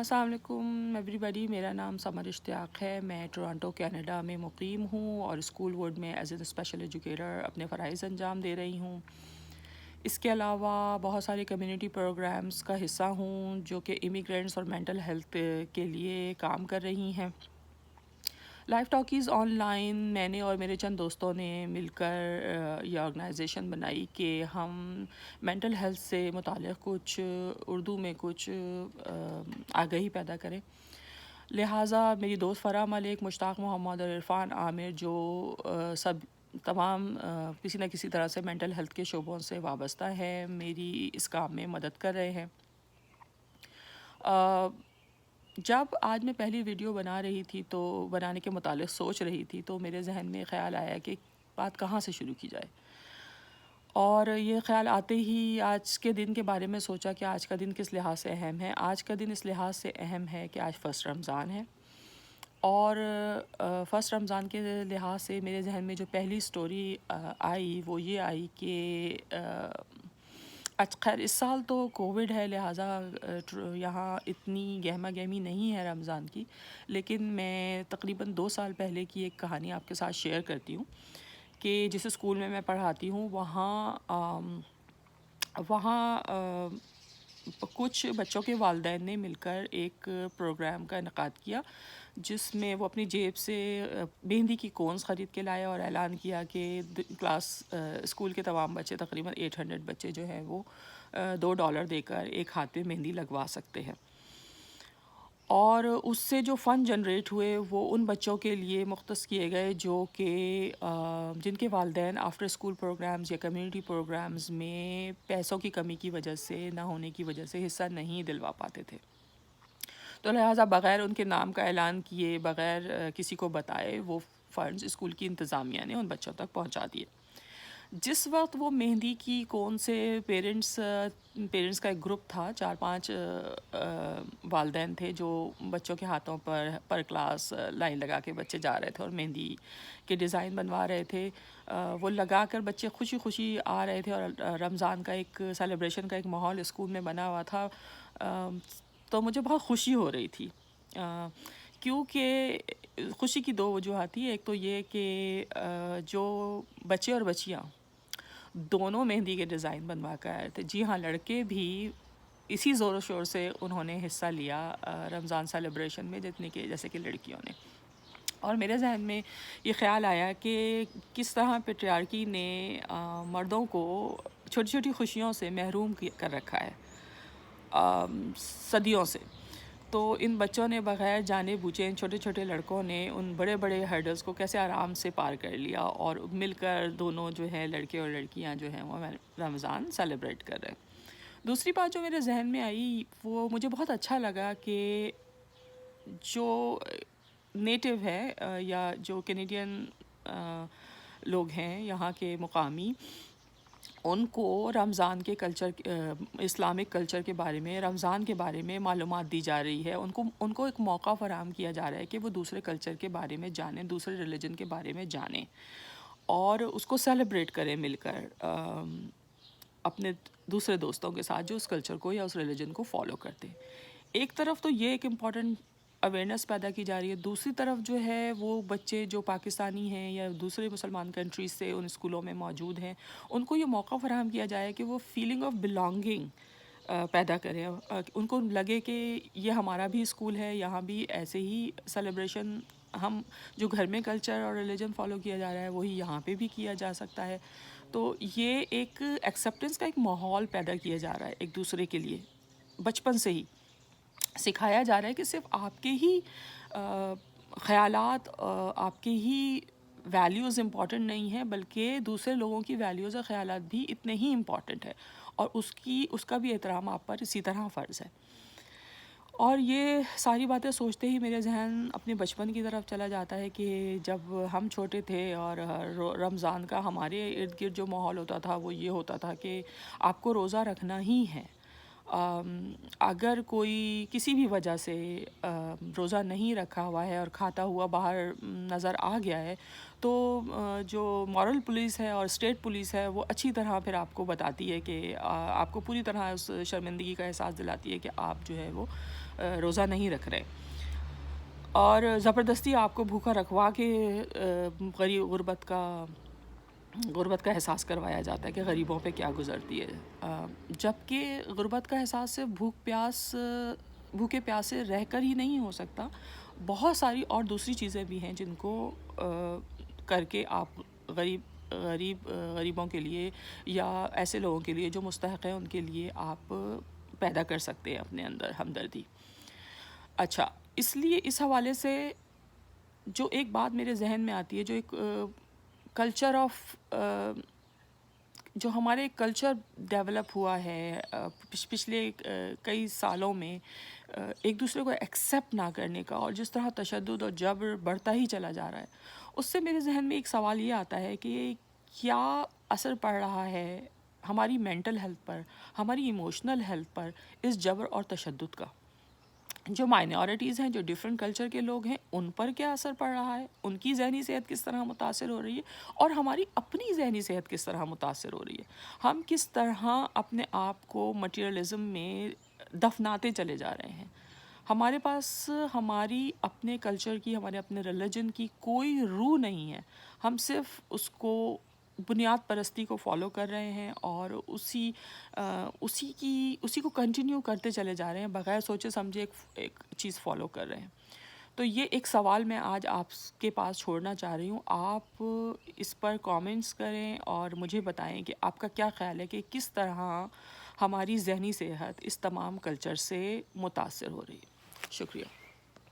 السلام علیکم ایوری بڈی، میرا نام سمر اشتیاق ہے۔ میں ٹورانٹو کینیڈا میں مقیم ہوں اور اسکول ووڈ میں ایز اے اسپیشل ایجوکیٹر اپنے فرائض انجام دے رہی ہوں۔ اس کے علاوہ بہت سارے کمیونٹی پروگرامز کا حصہ ہوں جو کہ امیگرینٹس اور مینٹل ہیلتھ کے لیے کام کر رہی ہیں۔ لائف ٹاکیز آن لائن میں نے اور میرے چند دوستوں نے مل کر یہ آرگنائزیشن بنائی کہ ہم مینٹل ہیلتھ سے متعلق کچھ اردو میں کچھ آگہی پیدا کریں۔ لہٰذا میری دوست فرح ملک، مشتاق محمد اور عرفان عامر جو تمام کسی نہ کسی طرح سے مینٹل ہیلتھ کے شعبوں سے وابستہ ہیں، میری اس کام میں مدد کر رہے ہیں۔ جب آج میں پہلی ویڈیو بنانے کے متعلق سوچ رہی تھی تو میرے ذہن میں خیال آیا کہ بات کہاں سے شروع کی جائے، اور یہ خیال آتے ہی آج کے دن کے بارے میں سوچا کہ آج کا دن کس لحاظ سے اہم ہے۔ آج کا دن اس لحاظ سے اہم ہے کہ آج فرسٹ رمضان ہے، اور فرسٹ رمضان کے لحاظ سے میرے ذہن میں جو پہلی سٹوری آئی وہ یہ آئی کہ خیر اس سال تو کووڈ ہے، لہٰذا یہاں اتنی گہما گہمی نہیں ہے رمضان کی، لیکن میں تقریباً 2 سال پہلے کی ایک کہانی آپ کے ساتھ شیئر کرتی ہوں کہ جس اسکول میں پڑھاتی ہوں وہاں کچھ بچوں کے والدین نے مل کر ایک پروگرام کا انعقاد کیا جس میں وہ اپنی جیب سے مہندی کی کونز خرید کے لائے اور اعلان کیا کہ اسکول کے تمام بچے، تقریباً 800 بچے جو ہیں وہ $2 دے کر ایک ہاتھ پہ مہندی لگوا سکتے ہیں، اور اس سے جو فنڈ جنریٹ ہوئے وہ ان بچوں کے لیے مختص کیے گئے جو کہ جن کے والدین آفٹر اسکول پروگرامز یا کمیونٹی پروگرامز میں پیسوں کی کمی کی وجہ سے نہ ہونے کی وجہ سے حصہ نہیں دلوا پاتے تھے، تو لہٰذا بغیر ان کے نام کا اعلان کیے، بغیر کسی کو بتائے، وہ فنڈز اسکول کی انتظامیہ نے ان بچوں تک پہنچا دیے۔ جس وقت وہ مہندی کی کون سے پیرنٹس کا ایک گروپ تھا، 4-5 والدین تھے جو بچوں کے ہاتھوں پر کلاس لائن لگا کے بچے جا رہے تھے اور مہندی کے ڈیزائن بنوا رہے تھے، وہ لگا کر بچے خوشی خوشی آ رہے تھے، اور رمضان کا ایک سیلیبریشن کا ایک ماحول اسکول میں بنا ہوا تھا، تو مجھے بہت خوشی ہو رہی تھی، کیونکہ خوشی کی 2 وجوہات تھی۔ ایک تو یہ کہ جو بچے اور بچیاں دونوں مہندی کے ڈیزائن بنوا کر آئے تھے، جی ہاں لڑکے بھی اسی زور و شور سے انہوں نے حصہ لیا رمضان سیلیبریشن میں جیسے کہ لڑکیوں نے، اور میرے ذہن میں یہ خیال آیا کہ کس طرح پیٹریارکی نے مردوں کو چھوٹی چھوٹی خوشیوں سے محروم کر رکھا ہے صدیوں سے، تو ان بچوں نے بغیر جانے بوجھے، ان چھوٹے چھوٹے لڑکوں نے ان بڑے بڑے ہرڈلز کو کیسے آرام سے پار کر لیا، اور مل کر دونوں جو ہے لڑکے اور لڑکیاں جو ہیں وہ رمضان سیلیبریٹ کر رہے ہیں۔ دوسری بات جو میرے ذہن میں آئی وہ مجھے بہت اچھا لگا کہ جو نیٹو ہے یا جو کینیڈین لوگ ہیں یہاں کے مقامی، ان کو رمضان کے اسلامک کلچر کے بارے میں، رمضان کے بارے میں معلومات دی جا رہی ہے، ان کو ایک موقع فراہم کیا جا رہا ہے کہ وہ دوسرے کلچر کے بارے میں جانیں، دوسرے ریلیجن کے بارے میں جانیں اور اس کو سیلیبریٹ کریں مل کر اپنے دوسرے دوستوں کے ساتھ جو اس کلچر کو یا اس ریلیجن کو فالو کرتے ہیں۔ ایک طرف تو یہ ایک امپورٹنٹ اویئرنیس پیدا کی جا رہی ہے، دوسری طرف جو ہے وہ بچے جو پاکستانی ہیں یا دوسرے مسلمان کنٹریز سے ان اسکولوں میں موجود ہیں، ان کو یہ موقع فراہم کیا جائے کہ وہ فیلنگ آف بلانگنگ پیدا کریں، ان کو لگے کہ یہ ہمارا بھی اسکول ہے، یہاں بھی ایسے ہی سیلیبریشن ہم جو گھر میں کلچر اور ریلیجن فالو کیا جا رہا ہے وہی یہاں پہ بھی کیا جا سکتا ہے، تو یہ ایک ایکسیپٹنس کا ایک ماحول پیدا کیا جا رہا ہے ایک دوسرے کے لیے، بچپن سے ہی سکھایا جا رہا ہے کہ صرف آپ کے ہی خیالات، آپ کے ہی ویلیوز امپورٹنٹ نہیں ہیں، بلکہ دوسرے لوگوں کی ویلیوز اور خیالات بھی اتنے ہی امپورٹنٹ ہے، اور اس کا بھی احترام آپ پر اسی طرح فرض ہے۔ اور یہ ساری باتیں سوچتے ہی میرے ذہن اپنے بچپن کی طرف چلا جاتا ہے کہ جب ہم چھوٹے تھے اور رمضان کا ہمارے ارد گرد جو ماحول ہوتا تھا وہ یہ ہوتا تھا کہ آپ کو روزہ رکھنا ہی ہے، اگر کوئی کسی بھی وجہ سے روزہ نہیں رکھا ہوا ہے اور کھاتا ہوا باہر نظر آ گیا ہے تو جو مورل پولیس ہے اور اسٹیٹ پولیس ہے وہ اچھی طرح پھر آپ کو بتاتی ہے کہ آپ کو پوری طرح اس شرمندگی کا احساس دلاتی ہے کہ آپ جو ہے وہ روزہ نہیں رکھ رہے، اور زبردستی آپ کو بھوکا رکھوا کے غربت کا احساس کروایا جاتا ہے کہ غریبوں پہ کیا گزرتی ہے، جبکہ غربت کا احساس صرف بھوکے پیاسے رہ کر ہی نہیں ہو سکتا، بہت ساری اور دوسری چیزیں بھی ہیں جن کو کر کے آپ غریبوں کے لیے یا ایسے لوگوں کے لیے جو مستحق ہیں ان کے لیے آپ پیدا کر سکتے ہیں اپنے اندر ہمدردی۔ اچھا، اس لیے اس حوالے سے جو ایک بات میرے ذہن میں آتی ہے، جو ایک کلچر آف جو ہمارے کلچر ڈیولپ ہوا ہے پچھلے کئی سالوں میں، ایک دوسرے کو ایکسیپٹ نہ کرنے کا، اور جس طرح تشدد اور جبر بڑھتا ہی چلا جا رہا ہے، اس سے میرے ذہن میں ایک سوال یہ آتا ہے کہ کیا اثر پڑ رہا ہے ہماری مینٹل ہیلتھ پر، ہماری ایموشنل ہیلتھ پر اس جبر اور تشدد کا؟ جو مائنورٹیز ہیں، جو ڈیفرنٹ کلچر کے لوگ ہیں، ان پر کیا اثر پڑ رہا ہے، ان کی ذہنی صحت کس طرح متاثر ہو رہی ہے، اور ہماری اپنی ذہنی صحت کس طرح متاثر ہو رہی ہے، ہم کس طرح اپنے آپ کو مٹیریلزم میں دفناتے چلے جا رہے ہیں۔ ہمارے پاس ہماری اپنے کلچر کی، ہمارے اپنے ریلیجن کی کوئی روح نہیں ہے، ہم صرف اس کو بنیاد پرستی کو فالو کر رہے ہیں، اور اسی کو کنٹینیو کرتے چلے جا رہے ہیں، بغیر سوچے سمجھے ایک چیز فالو کر رہے ہیں۔ تو یہ ایک سوال میں آج آپ کے پاس چھوڑنا چاہ رہی ہوں، آپ اس پر کامنٹس کریں اور مجھے بتائیں کہ آپ کا کیا خیال ہے کہ کس طرح ہماری ذہنی صحت اس تمام کلچر سے متاثر ہو رہی ہے۔ شکریہ۔